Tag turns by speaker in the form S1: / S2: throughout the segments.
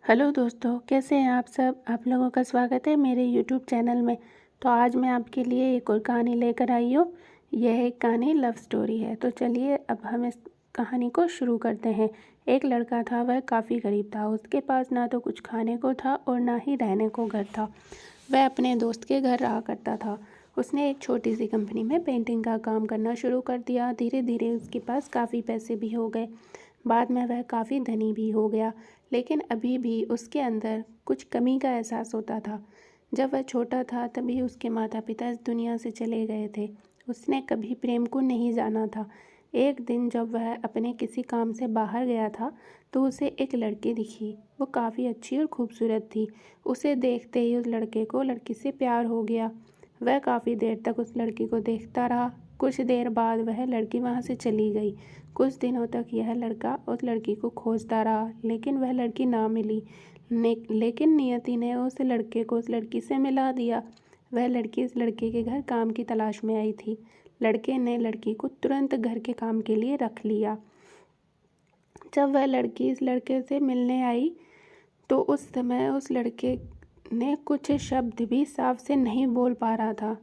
S1: Hello दोस्तों, कैसे हैं आप सब। आप लोगों का स्वागत है मेरे यूट्यूब चैनल में। तो आज मैं आपके लिए एक और कहानी लेकर आई हूँ। यह एक कहानी लव स्टोरी है। तो चलिए अब हम इस कहानी को शुरू करते हैं। एक लड़का था, वह काफ़ी गरीब था। उसके पास ना तो कुछ खाने को था और ना ही रहने को घर था। वह अपने दोस्त के घर रहा करता था। उसने एक छोटी सी कंपनी में पेंटिंग का काम करना शुरू कर दिया। धीरे धीरे उसके पास काफ़ी पैसे भी हो गए। बाद में वह काफ़ी धनी भी हो गया, लेकिन अभी भी उसके अंदर कुछ कमी का एहसास होता था। जब वह छोटा था तभी उसके माता पिता इस दुनिया से चले गए थे। उसने कभी प्रेम को नहीं जाना था। एक दिन जब वह अपने किसी काम से बाहर गया था तो उसे एक लड़की दिखी। वो काफ़ी अच्छी और खूबसूरत थी। उसे देखते ही उस लड़के को लड़की से प्यार हो गया। वह काफ़ी देर तक उस लड़की को देखता रहा। कुछ देर बाद वह लड़की वहाँ से चली गई। कुछ दिनों तक यह लड़का उस लड़की को खोजता रहा, लेकिन वह लड़की ना मिली। लेकिन नियति ने उस लड़के को उस लड़की से मिला दिया। वह लड़की इस लड़के के घर काम की तलाश में आई थी। लड़के ने लड़की को तुरंत घर के काम के लिए रख लिया। जब वह लड़की इस लड़के से मिलने आई तो उस समय उस लड़के ने कुछ शब्द भी साफ से नहीं बोल पा रहा था,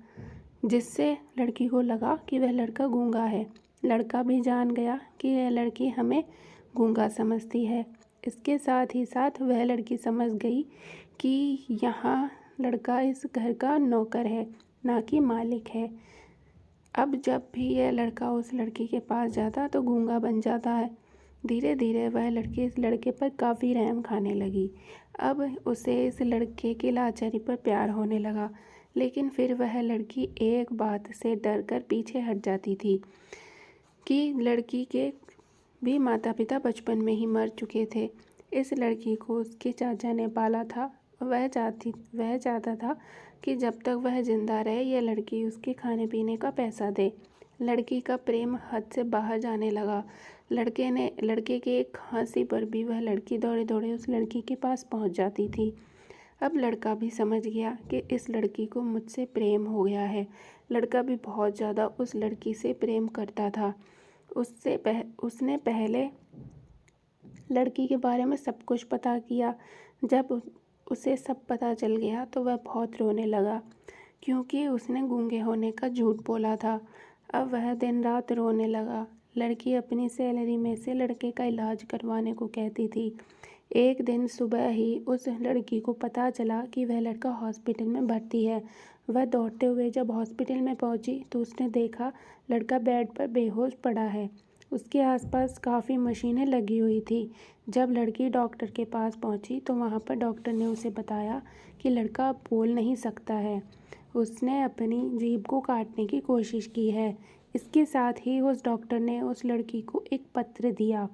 S1: जिससे लड़की को लगा कि वह लड़का गूंगा है। लड़का भी जान गया कि यह लड़की हमें गूंगा समझती है। इसके साथ ही साथ वह लड़की समझ गई कि यहाँ लड़का इस घर का नौकर है, ना कि मालिक है। अब जब भी यह लड़का उस लड़की के पास जाता तो गूंगा बन जाता है। धीरे धीरे वह लड़की इस लड़के पर काफ़ी रहम खाने लगी। अब उसे इस लड़के की लाचारी पर प्यार होने लगा, लेकिन फिर वह लड़की एक बात से डर कर पीछे हट जाती थी कि लड़की के भी माता पिता बचपन में ही मर चुके थे। इस लड़की को उसके चाचा ने पाला था। वह चाहता था कि जब तक वह जिंदा रहे यह लड़की उसके खाने पीने का पैसा दे। लड़की का प्रेम हद से बाहर जाने लगा। लड़के के एक खांसी पर भी वह लड़की दौड़े दौड़े उस लड़की के पास पहुंच जाती थी। अब लड़का भी समझ गया कि इस लड़की को मुझसे प्रेम हो गया है। लड़का भी बहुत ज़्यादा उस लड़की से प्रेम करता था। उसने पहले लड़की के बारे में सब कुछ पता किया। जब उसे सब पता चल गया तो वह बहुत रोने लगा, क्योंकि उसने गूंगे होने का झूठ बोला था। अब वह दिन रात रोने लगा। लड़की अपनी सैलरी में से लड़के का इलाज करवाने को कहती थी। एक दिन सुबह ही उस लड़की को पता चला कि वह लड़का हॉस्पिटल में भर्ती है। वह दौड़ते हुए जब हॉस्पिटल में पहुंची तो उसने देखा लड़का बेड पर बेहोश पड़ा है। उसके आसपास काफ़ी मशीनें लगी हुई थी। जब लड़की डॉक्टर के पास पहुंची तो वहां पर डॉक्टर ने उसे बताया कि लड़का अब बोल नहीं सकता है। उसने अपनी जीभ को काटने की कोशिश की है। इसके साथ ही उस डॉक्टर ने उस लड़की को एक पत्र दिया।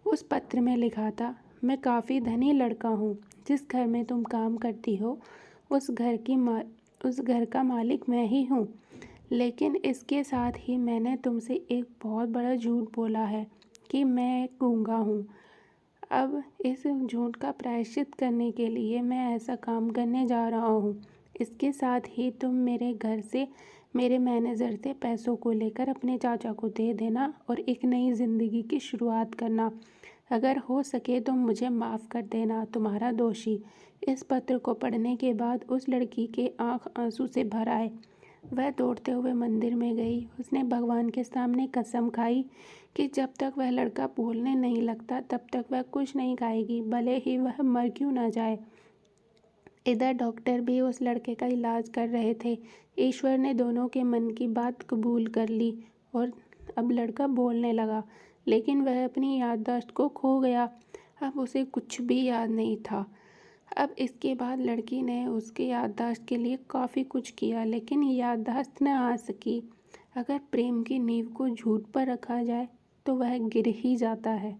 S1: उस पत्र में लिखा था, मैं काफ़ी धनी लड़का हूँ। जिस घर में तुम काम करती हो उस घर का मालिक मैं ही हूँ। लेकिन इसके साथ ही मैंने तुमसे एक बहुत बड़ा झूठ बोला है कि मैं एक गूंगा हूँ। अब इस झूठ का प्रायश्चित करने के लिए मैं ऐसा काम करने जा रहा हूँ। इसके साथ ही तुम मेरे घर से मेरे मैनेजर से पैसों को लेकर अपने चाचा को दे देना और एक नई ज़िंदगी की शुरुआत करना। अगर हो सके तो मुझे माफ़ कर देना, तुम्हारा दोषी। इस पत्र को पढ़ने के बाद उस लड़की के आंख आंसू से भर आए। वह दौड़ते हुए मंदिर में गई। उसने भगवान के सामने कसम खाई कि जब तक वह लड़का बोलने नहीं लगता तब तक वह कुछ नहीं खाएगी, भले ही वह मर क्यों ना जाए। इधर डॉक्टर भी उस लड़के का इलाज कर रहे थे। ईश्वर ने दोनों के मन की बात कबूल कर ली और अब लड़का बोलने लगा, लेकिन वह अपनी याददाश्त को खो गया। अब उसे कुछ भी याद नहीं था। अब इसके बाद लड़की ने उसके याददाश्त के लिए काफ़ी कुछ किया, लेकिन याददाश्त न आ सकी। अगर प्रेम की नींव को झूठ पर रखा जाए तो वह गिर ही जाता है।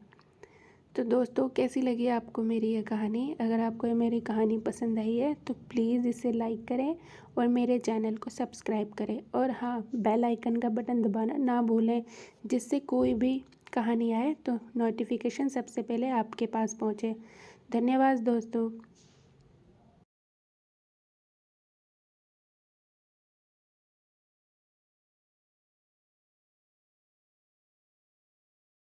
S1: तो दोस्तों, कैसी लगी आपको मेरी ये कहानी। अगर आपको ये मेरी कहानी पसंद आई है तो प्लीज़ इसे लाइक करें और मेरे चैनल को सब्सक्राइब करें। और हाँ, बेल आइकन का बटन दबाना ना भूलें, जिससे कोई भी कहानी आए तो नोटिफिकेशन सबसे पहले आपके पास पहुँचे। धन्यवाद दोस्तों।